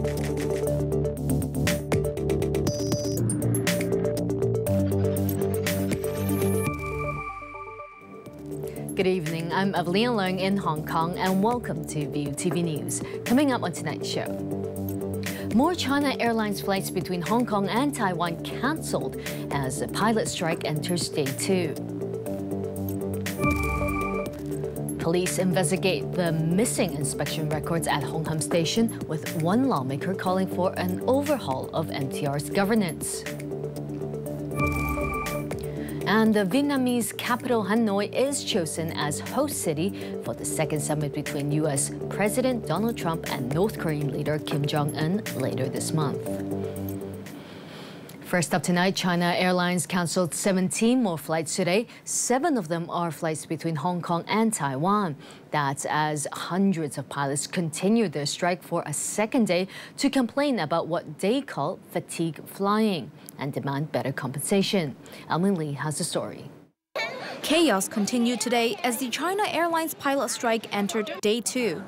Good evening, I'm Evelina Leung in Hong Kong and welcome to View TV News. Coming up on tonight's show. More China Airlines flights between Hong Kong and Taiwan cancelled as the pilot strike enters day 2. Police investigate the missing inspection records at Hong Kong Station, with one lawmaker calling for an overhaul of MTR's governance. And the Vietnamese capital Hanoi is chosen as host city for the second summit between U.S. President Donald Trump and North Korean leader Kim Jong-un later this month. First up tonight, China Airlines cancelled 17 more flights today. 7 of them are flights between Hong Kong and Taiwan. That's as hundreds of pilots continued their strike for a second day to complain about what they call fatigue flying and demand better compensation. Almin Lee has the story. Chaos continued today as the China Airlines pilot strike entered day 2.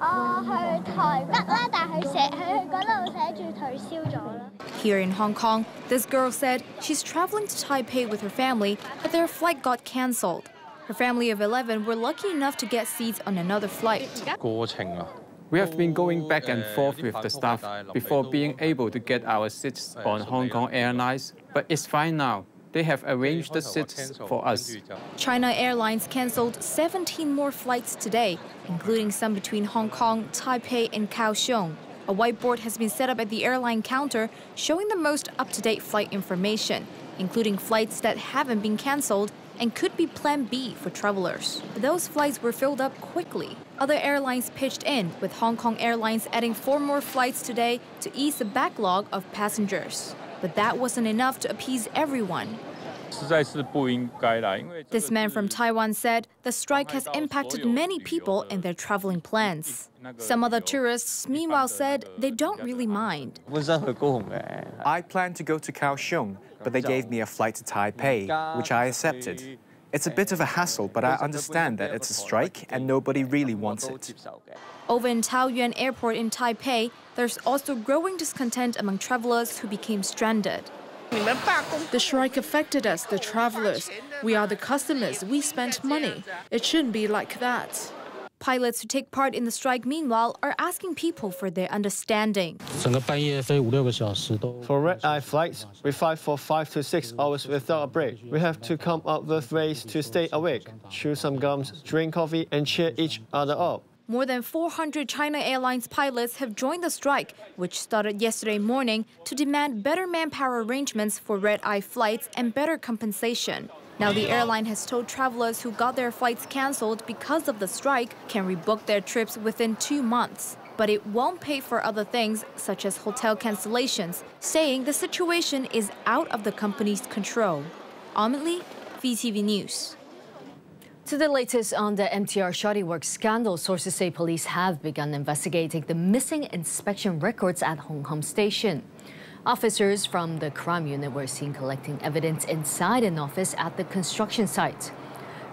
Here in Hong Kong, this girl said she's traveling to Taipei with her family, but their flight got cancelled. Her family of 11 were lucky enough to get seats on another flight. We have been going back and forth with the staff before being able to get our seats on Hong Kong Airlines, but it's fine now. They have arranged the seats for us. China Airlines cancelled 17 more flights today, including some between Hong Kong, Taipei, and Kaohsiung. A whiteboard has been set up at the airline counter showing the most up-to-date flight information, including flights that haven't been cancelled and could be Plan B for travelers. Those flights were filled up quickly. Other airlines pitched in, with Hong Kong Airlines adding 4 more flights today to ease the backlog of passengers. But that wasn't enough to appease everyone. This man from Taiwan said the strike has impacted many people in their traveling plans. Some other tourists, meanwhile, said they don't really mind. I planned to go to Kaohsiung, but they gave me a flight to Taipei, which I accepted. It's a bit of a hassle, but I understand that it's a strike and nobody really wants it. Over in Taoyuan Airport in Taipei, there's also growing discontent among travelers who became stranded. The strike affected us, the travelers. We are the customers. We spent money. It shouldn't be like that. Pilots who take part in the strike, meanwhile, are asking people for their understanding. For red-eye flights, we fly for 5 to 6 hours without a break. We have to come up with ways to stay awake, chew some gums, drink coffee, and cheer each other up. More than 400 China Airlines pilots have joined the strike, which started yesterday morning, to demand better manpower arrangements for red-eye flights and better compensation. Now the airline has told travelers who got their flights cancelled because of the strike can rebook their trips within 2 months. But it won't pay for other things, such as hotel cancellations, saying the situation is out of the company's control. Ultimately, VTV News. To the latest on the MTR shoddy work scandal, sources say police have begun investigating the missing inspection records at Hong Kong Station. Officers from the crime unit were seen collecting evidence inside an office at the construction site.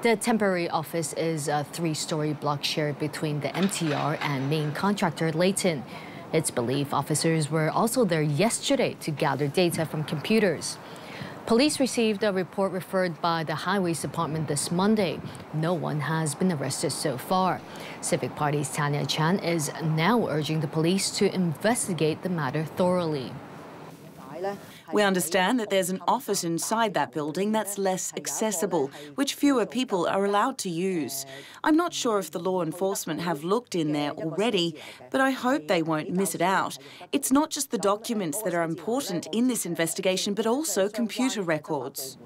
The temporary office is a 3-story block shared between the MTR and main contractor Leung. It's believed officers were also there yesterday to gather data from computers. Police received a report referred by the Highways Department this Monday. No one has been arrested so far. Civic Party's Tanya Chan is now urging the police to investigate the matter thoroughly. We understand that there's an office inside that building that's less accessible, which fewer people are allowed to use. I'm not sure if the law enforcement have looked in there already, but I hope they won't miss it out. It's not just the documents that are important in this investigation, but also computer records.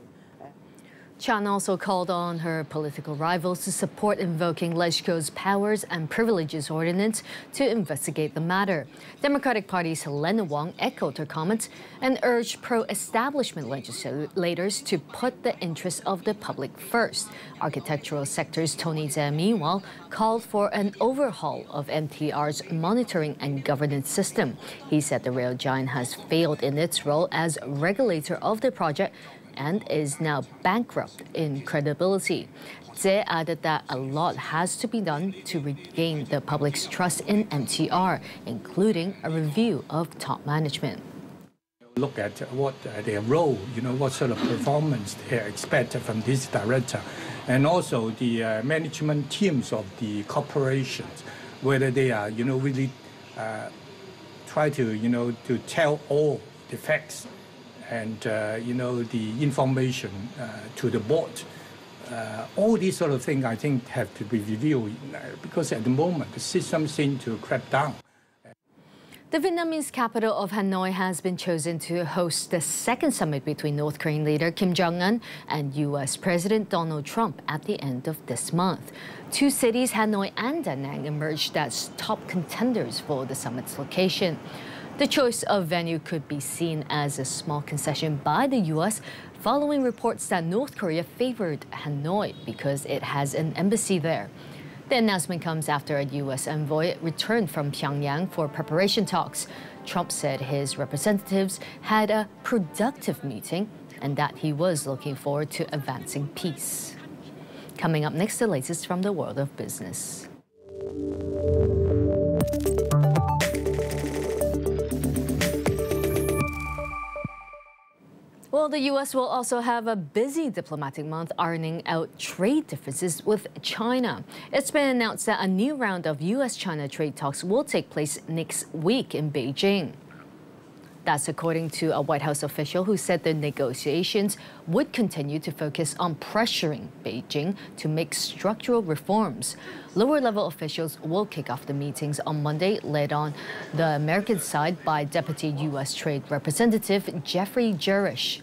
Chan also called on her political rivals to support invoking LegCo's Powers and Privileges Ordinance to investigate the matter. Democratic Party's Helena Wong echoed her comments and urged pro-establishment legislators to put the interests of the public first. Architectural sector's Tony Tse, meanwhile, called for an overhaul of MTR's monitoring and governance system. He said the rail giant has failed in its role as regulator of the project and is now bankrupt in credibility. Tse added that a lot has to be done to regain the public's trust in MTR, including a review of top management. Look at what their role, what sort of performance they expect from this director, and also the management teams of the corporations, whether they are, really try to tell all the facts and, the information to the board. All these sort of things, I think, have to be reviewed because at the moment the system seems to crack down. The Vietnamese capital of Hanoi has been chosen to host the second summit between North Korean leader Kim Jong-un and U.S. President Donald Trump at the end of this month. Two cities, Hanoi and Da Nang, emerged as top contenders for the summit's location. The choice of venue could be seen as a small concession by the U.S. following reports that North Korea favored Hanoi because it has an embassy there. The announcement comes after a U.S. envoy returned from Pyongyang for preparation talks. Trump said his representatives had a productive meeting and that he was looking forward to advancing peace. Coming up next, the latest from the world of business. Well, the U.S. will also have a busy diplomatic month ironing out trade differences with China. It's been announced that a new round of U.S.-China trade talks will take place next week in Beijing. That's according to a White House official who said the negotiations would continue to focus on pressuring Beijing to make structural reforms. Lower-level officials will kick off the meetings on Monday, led on the American side by Deputy U.S. Trade Representative Jeffrey Jerish.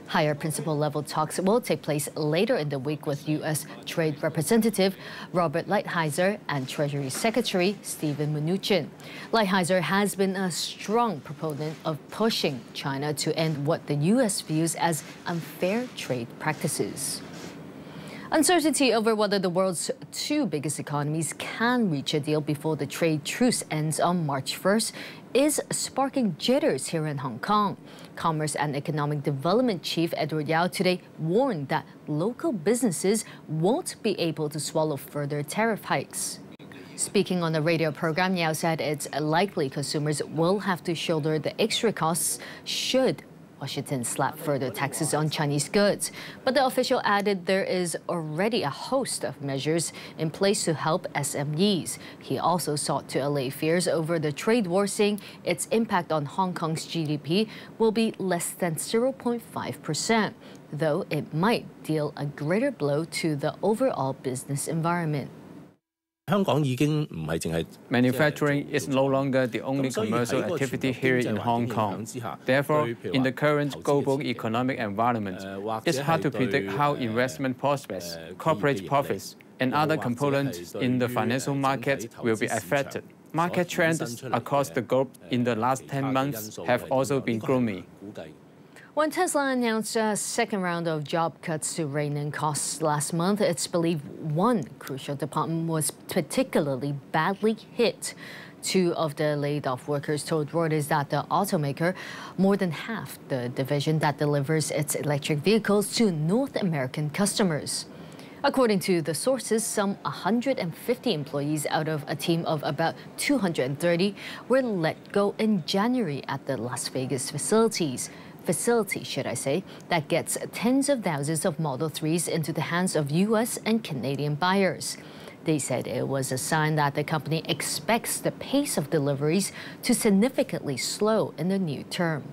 Higher principal-level talks will take place later in the week with U.S. Trade Representative Robert Lighthizer and Treasury Secretary Steven Mnuchin. Lighthizer has been a strong proponent of pushing China to end what the U.S. views as unfair trade practices. Uncertainty over whether the world's two biggest economies can reach a deal before the trade truce ends on March 1st is sparking jitters here in Hong Kong. Commerce and Economic Development Chief Edward Yao today warned that local businesses won't be able to swallow further tariff hikes. Speaking on the radio program, Yao said it's likely consumers will have to shoulder the extra costs should Washington slap further taxes on Chinese goods. But the official added there is already a host of measures in place to help SMEs. He also sought to allay fears over the trade war, saying its impact on Hong Kong's GDP will be less than 0.5%, though it might deal a greater blow to the overall business environment. Manufacturing is no longer the only commercial activity here in Hong Kong. Therefore, in the current global economic environment, it's hard to predict how investment prospects, corporate profits, and other components in the financial market will be affected. Market trends across the globe in the last 10 months have also been gloomy. When Tesla announced a second round of job cuts to rein in costs last month, it's believed one crucial department was particularly badly hit. Two of the laid-off workers told Reuters that the automaker more than half the division that delivers its electric vehicles to North American customers. According to the sources, some 150 employees out of a team of about 230 were let go in January at the Las Vegas facility, that gets tens of thousands of Model 3s into the hands of U.S. and Canadian buyers. They said it was a sign that the company expects the pace of deliveries to significantly slow in the new term.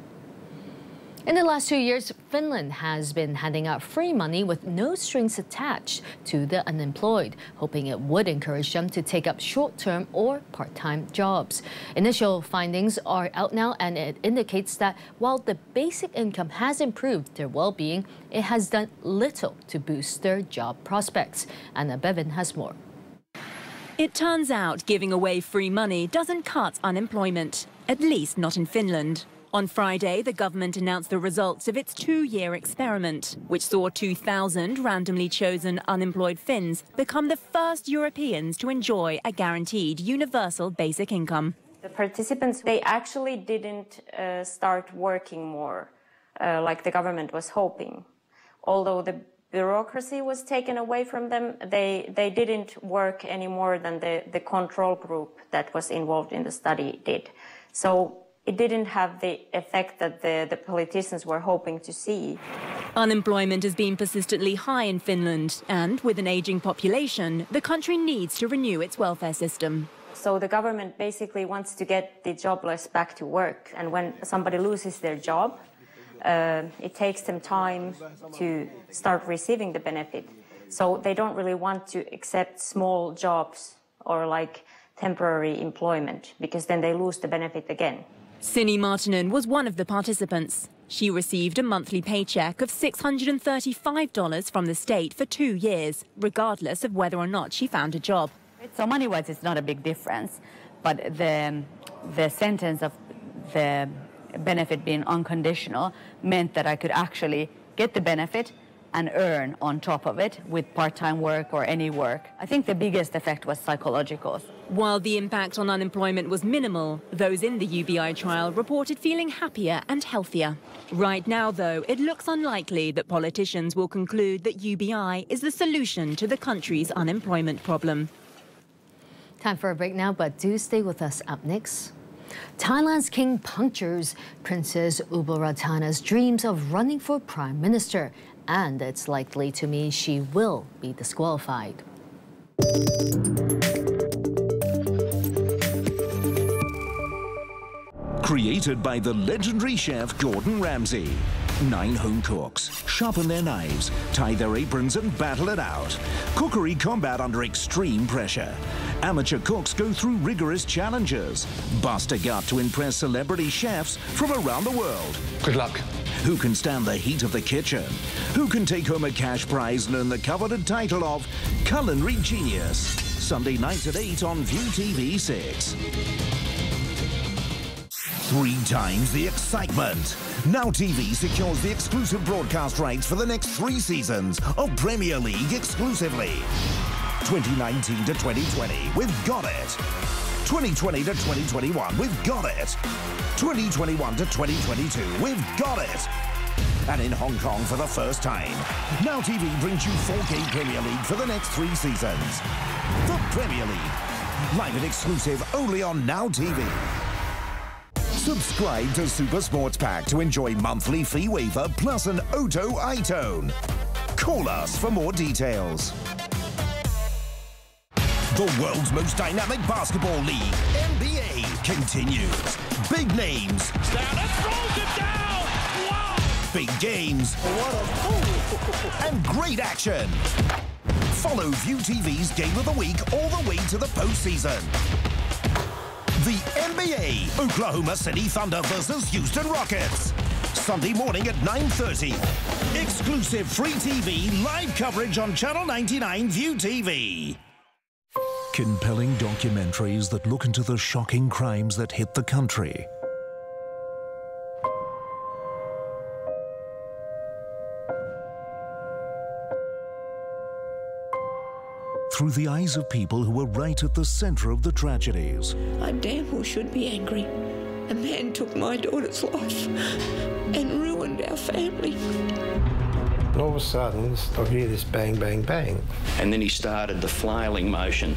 In the last 2 years, Finland has been handing out free money with no strings attached to the unemployed, hoping it would encourage them to take up short-term or part-time jobs. Initial findings are out now, and it indicates that while the basic income has improved their well-being, it has done little to boost their job prospects. Anna Bevin has more. It turns out giving away free money doesn't cut unemployment, at least not in Finland. On Friday, the government announced the results of its 2-year experiment, which saw 2,000 randomly chosen unemployed Finns become the first Europeans to enjoy a guaranteed universal basic income. The participants, they actually didn't start working more like the government was hoping. Although the bureaucracy was taken away from them, they didn't work any more than the control group that was involved in the study did. So it didn't have the effect that the politicians were hoping to see. Unemployment has been persistently high in Finland, and with an ageing population, the country needs to renew its welfare system. So the government basically wants to get the jobless back to work, and when somebody loses their job, it takes them time to start receiving the benefit. So they don't really want to accept small jobs or like temporary employment, because then they lose the benefit again. Sini Martinen was one of the participants. She received a monthly paycheck of $635 from the state for 2 years, regardless of whether or not she found a job. So money-wise, it's not a big difference, but the sentence of the benefit being unconditional meant that I could actually get the benefit and earn on top of it with part-time work or any work. I think the biggest effect was psychological. While the impact on unemployment was minimal, those in the UBI trial reported feeling happier and healthier. Right now, though, it looks unlikely that politicians will conclude that UBI is the solution to the country's unemployment problem. Time for a break now, but do stay with us. Up next, Thailand's king punctures Princess Ubaratana's dreams of running for prime minister, and it's likely to mean she will be disqualified. Created by the legendary chef Gordon Ramsay. 9 home cooks sharpen their knives, tie their aprons and battle it out. Cookery combat under extreme pressure. Amateur cooks go through rigorous challenges. Bust a gut to impress celebrity chefs from around the world. Good luck. Who can stand the heat of the kitchen? Who can take home a cash prize and earn the coveted title of Culinary Genius? Sunday nights at 8 on View TV 6. 3 times the excitement. Now TV secures the exclusive broadcast rights for the next 3 seasons of Premier League exclusively. 2019 to 2020, we've got it. 2020 to 2021, we've got it. 2021 to 2022, we've got it. And in Hong Kong for the first time, Now TV brings you 4K Premier League for the next 3 seasons. The Premier League, live and exclusive only on Now TV. Subscribe to Super Sports Pack to enjoy monthly fee waiver plus an Auto iTone. Call us for more details. The world's most dynamic basketball league, NBA, continues. Big names. Down and throws it down! Wow! Big games. What a fool! And great action. Follow View TV's Game of the Week all the way to the postseason. The NBA, Oklahoma City Thunder versus Houston Rockets. Sunday morning at 9:30. Exclusive free TV live coverage on Channel 99 View TV. Compelling documentaries that look into the shocking crimes that hit the country. Through the eyes of people who were right at the center of the tragedies. I damn well should be angry. A man took my daughter's life and ruined our family. And all of a sudden, I hear this bang, bang, bang. And then he started the flailing motion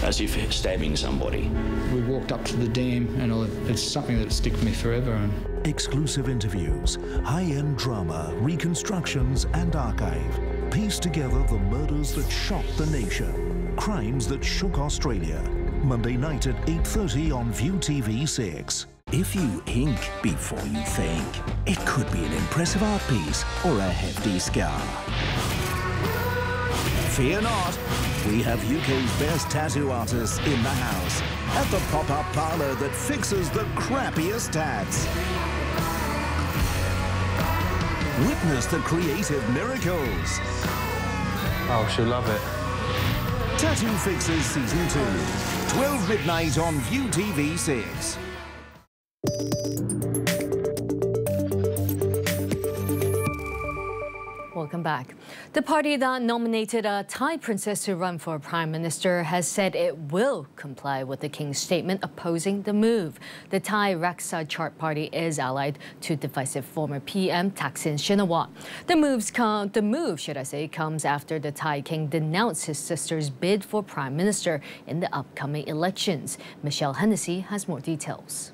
as if stabbing somebody. We walked up to the dam and it's something that sticks with me forever. Exclusive interviews, high-end drama, reconstructions and archive. Piece together the murders that shocked the nation. Crimes that shook Australia. Monday night at 8:30 on View TV 6. If you ink before you think, it could be an impressive art piece or a hefty scar. Fear not, we have UK's best tattoo artists in the house at the pop-up parlour that fixes the crappiest tats. Witness the creative miracles. Oh, she'll love it. Tattoo Fixers Season 2, 12 midnight on View TV 6. Welcome back. The party that nominated a Thai princess to run for prime minister has said it will comply with the king's statement opposing the move. The Thai Raksa Chart Party is allied to divisive former PM Thaksin Shinawatra. The move comes after the Thai king denounced his sister's bid for prime minister in the upcoming elections. Michelle Hennessy has more details.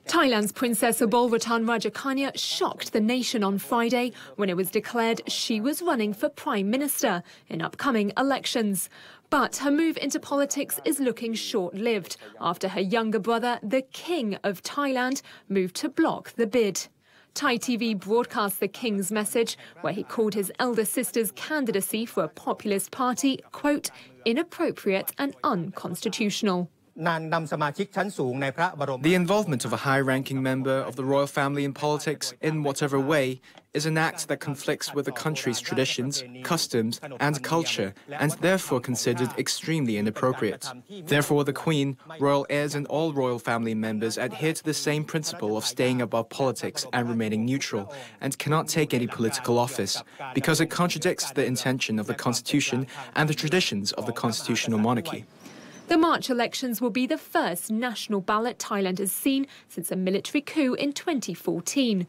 Thailand's Princess Abolratan Rajakanya shocked the nation on Friday when it was declared she was running for Prime Minister in upcoming elections. But her move into politics is looking short-lived after her younger brother, the King of Thailand, moved to block the bid. Thai TV broadcast the King's message, where he called his elder sister's candidacy for a populist party, quote, inappropriate and unconstitutional. The involvement of a high-ranking member of the royal family in politics, in whatever way, is an act that conflicts with the country's traditions, customs and culture, and therefore considered extremely inappropriate. Therefore, the Queen, royal heirs and all royal family members adhere to the same principle of staying above politics and remaining neutral, and cannot take any political office, because it contradicts the intention of the Constitution and the traditions of the constitutional monarchy. The March elections will be the first national ballot Thailand has seen since a military coup in 2014.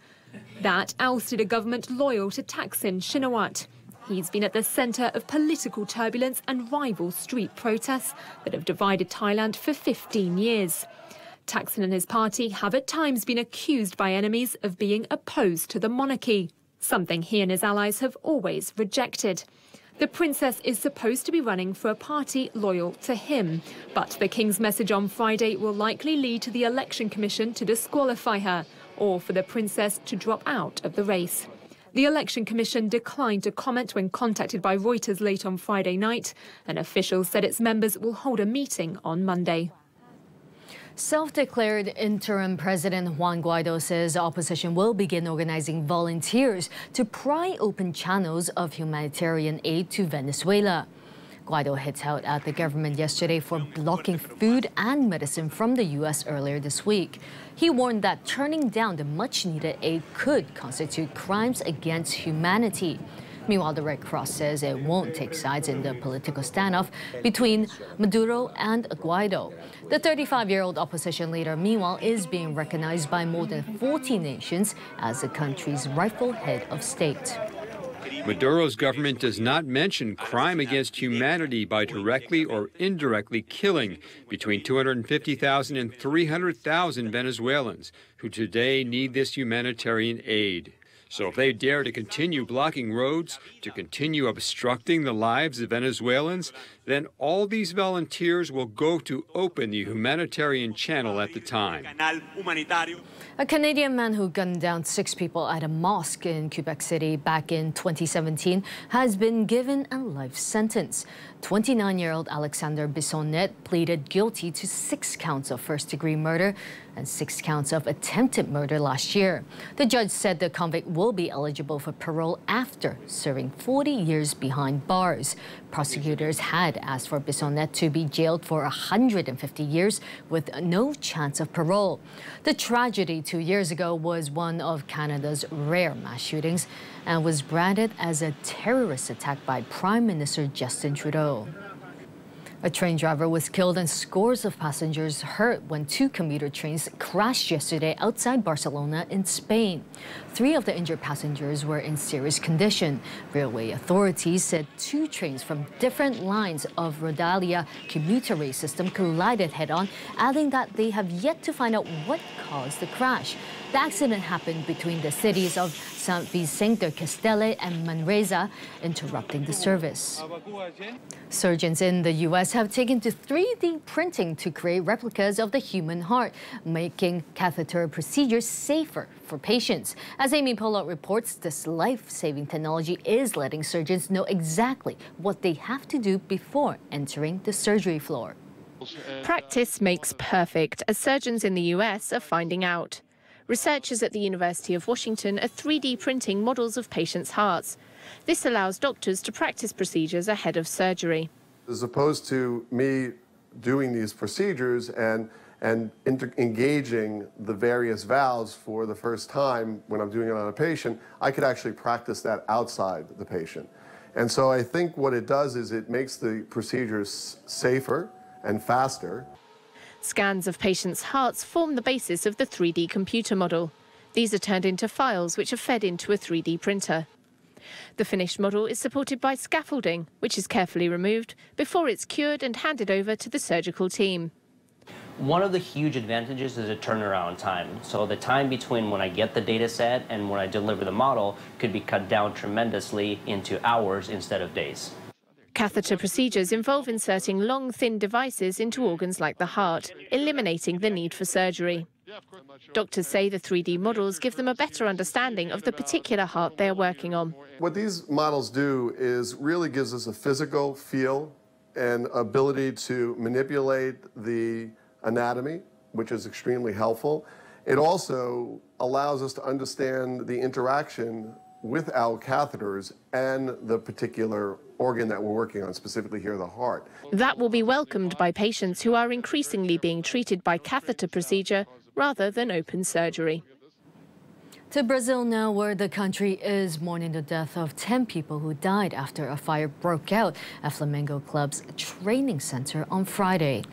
That ousted a government loyal to Thaksin Shinawatra. He's been at the centre of political turbulence and rival street protests that have divided Thailand for 15 years. Thaksin and his party have at times been accused by enemies of being opposed to the monarchy, something he and his allies have always rejected. The princess is supposed to be running for a party loyal to him, but the king's message on Friday will likely lead to the election commission to disqualify her, or for the princess to drop out of the race. The election commission declined to comment when contacted by Reuters late on Friday night, and officials said its members will hold a meeting on Monday. Self-declared interim President Juan Guaido says opposition will begin organizing volunteers to pry open channels of humanitarian aid to Venezuela. Guaido hit out at the government yesterday for blocking food and medicine from the U.S. earlier this week. He warned that turning down the much-needed aid could constitute crimes against humanity. Meanwhile, the Red Cross says it won't take sides in the political standoff between Maduro and Guaido. The 35-year-old opposition leader, meanwhile, is being recognized by more than 40 nations as the country's rightful head of state. Maduro's government does not mention crime against humanity by directly or indirectly killing between 250,000 and 300,000 Venezuelans who today need this humanitarian aid. So if they dare to continue blocking roads, to continue obstructing the lives of Venezuelans, then all these volunteers will go to open the humanitarian channel at the time. A Canadian man who gunned down 6 people at a mosque in Quebec City back in 2017 has been given a life sentence. 29-year-old Alexander Bissonnet pleaded guilty to 6 counts of first-degree murder and 6 counts of attempted murder last year. The judge said the convict will be eligible for parole after serving 40 years behind bars. Prosecutors had asked for Bissonnet to be jailed for 150 years with no chance of parole. The tragedy 2 years ago was one of Canada's rare mass shootings and was branded as a terrorist attack by Prime Minister Justin Trudeau. A train driver was killed and scores of passengers hurt when 2 commuter trains crashed yesterday outside Barcelona in Spain. 3 of the injured passengers were in serious condition. Railway authorities said 2 trains from different lines of Rodalia commuter rail system collided head-on, adding that they have yet to find out what caused the crash. The accident happened between the cities of Sant Vicente Castellet and Manresa, interrupting the service. Surgeons in the U.S. have taken to 3D printing to create replicas of the human heart, making catheter procedures safer for patients. As Amy Pollock reports, this life-saving technology is letting surgeons know exactly what they have to do before entering the surgery floor. Practice makes perfect, as surgeons in the U.S. are finding out. Researchers at the University of Washington are 3D printing models of patients' hearts. This allows doctors to practice procedures ahead of surgery. As opposed to me doing these procedures and and engaging the various valves for the first time when I'm doing it on a patient, I could actually practice that outside the patient. And so I think what it does is it makes the procedures safer and faster. Scans of patients' hearts form the basis of the 3D computer model. These are turned into files which are fed into a 3D printer. The finished model is supported by scaffolding, which is carefully removed before it's cured and handed over to the surgical team. One of the huge advantages is the turnaround time. So the time between when I get the data set and when I deliver the model could be cut down tremendously into hours instead of days. Catheter procedures involve inserting long, thin devices into organs like the heart, eliminating the need for surgery. Doctors say the 3D models give them a better understanding of the particular heart they're working on. What these models do is really gives us a physical feel and ability to manipulate the anatomy, which is extremely helpful. It also allows us to understand the interaction with our catheters and the particular organ that we're working on, specifically here the heart. That will be welcomed by patients who are increasingly being treated by catheter procedure rather than open surgery. To Brazil now, where the country is mourning the death of 10 people who died after a fire broke out at Flamengo Club's training center on Friday.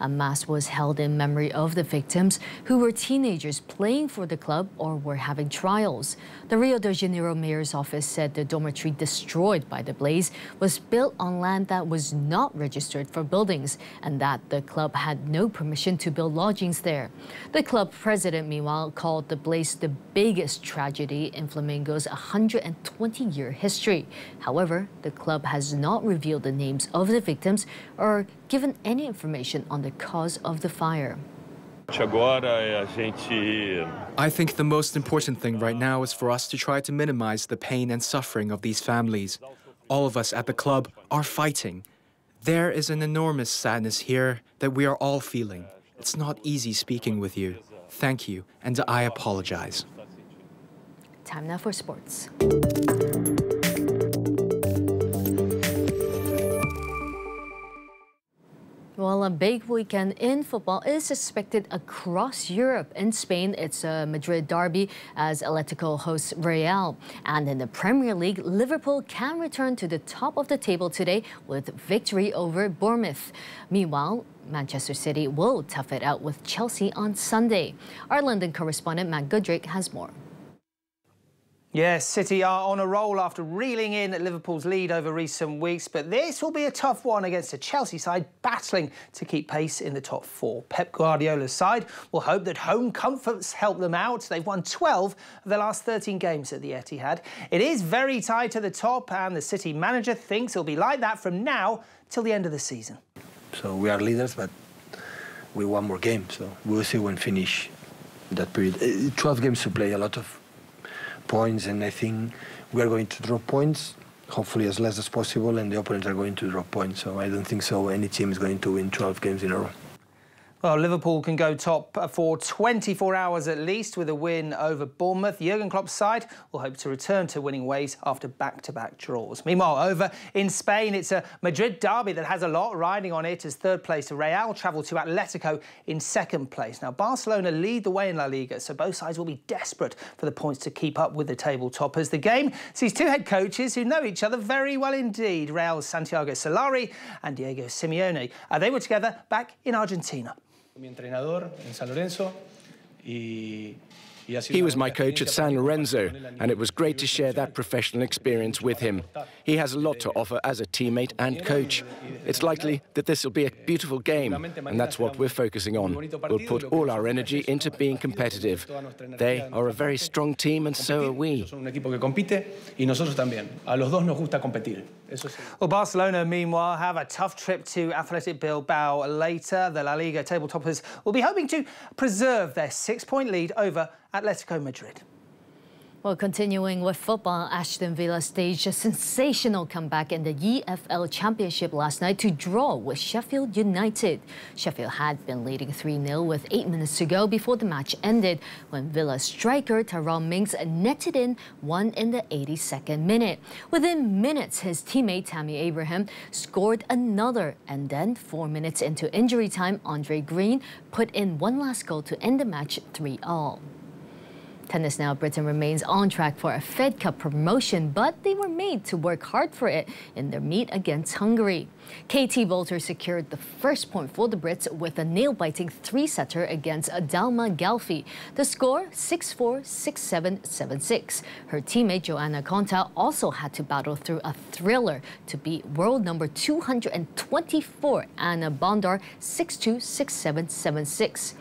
A mass was held in memory of the victims, who were teenagers playing for the club or were having trials. The Rio de Janeiro mayor's office said the dormitory destroyed by the blaze was built on land that was not registered for buildings and that the club had no permission to build lodgings there. The club president, meanwhile, called the blaze the biggest tragedy in Flamengo's 120-year history. However, the club has not revealed the names of the victims or given any information on the cause of the fire. I think the most important thing right now is for us to try to minimize the pain and suffering of these families. All of us at the club are fighting. There is an enormous sadness here that we are all feeling. It's not easy speaking with you. Thank you, and I apologize. Time now for sports. Well, a big weekend in football is expected across Europe. In Spain, it's a Madrid derby as Atletico hosts Real. And in the Premier League, Liverpool can return to the top of the table today with victory over Bournemouth. Meanwhile, Manchester City will tough it out with Chelsea on Sunday. Our London correspondent Matt Goodrick has more. Yes, City are on a roll after reeling in Liverpool's lead over recent weeks, but this will be a tough one against a Chelsea side battling to keep pace in the top four. Pep Guardiola's side will hope that home comforts help them out. They've won 12 of their last 13 games at the Etihad. It is very tight to the top, and the City manager thinks it'll be like that from now till the end of the season. So we are leaders, but we want more games, so we'll see when finish that period. 12 games to play, a lot of points, and I think we are going to drop points, hopefully as less as possible, and the opponents are going to drop points. So I don't think so any team is going to win 12 games in a row. Well, Liverpool can go top for 24 hours at least with a win over Bournemouth. Jurgen Klopp's side will hope to return to winning ways after back-to-back draws. Meanwhile, over in Spain, it's a Madrid derby that has a lot riding on it as third place Real travel to Atletico in second place. Now, Barcelona lead the way in La Liga, so both sides will be desperate for the points to keep up with the table toppers. The game sees two head coaches who know each other very well indeed, Real's Santiago Solari and Diego Simeone. They were together back in Argentina. He was my coach at San Lorenzo, and it was great to share that professional experience with him. He has a lot to offer as a teammate and coach. It's likely that this will be a beautiful game, and that's what we're focusing on. We'll put all our energy into being competitive. They are a very strong team, and so are we. Well, Barcelona, meanwhile, have a tough trip to Athletic Bilbao later. The La Liga table toppers will be hoping to preserve their 6-point lead over Atletico Madrid. Well, continuing with football, Aston Villa staged a sensational comeback in the EFL Championship last night to draw with Sheffield United. Sheffield had been leading 3-0 with 8 minutes to go before the match ended, when Villa striker Tyrone Mings netted in one in the 82nd minute. Within minutes, his teammate Tammy Abraham scored another, and then 4 minutes into injury time, Andre Green put in one last goal to end the match 3-all. Tennis now, Britain remains on track for a Fed Cup promotion, but they were made to work hard for it in their meet against Hungary. Katie Boulter secured the first point for the Brits with a nail-biting 3-setter against Dalma Galfi. The score, 6-4, 6-7, 7-6. Her teammate Joanna Konta also had to battle through a thriller to beat world number 224 Anna Bondar 6-2, 6-7, 7-6.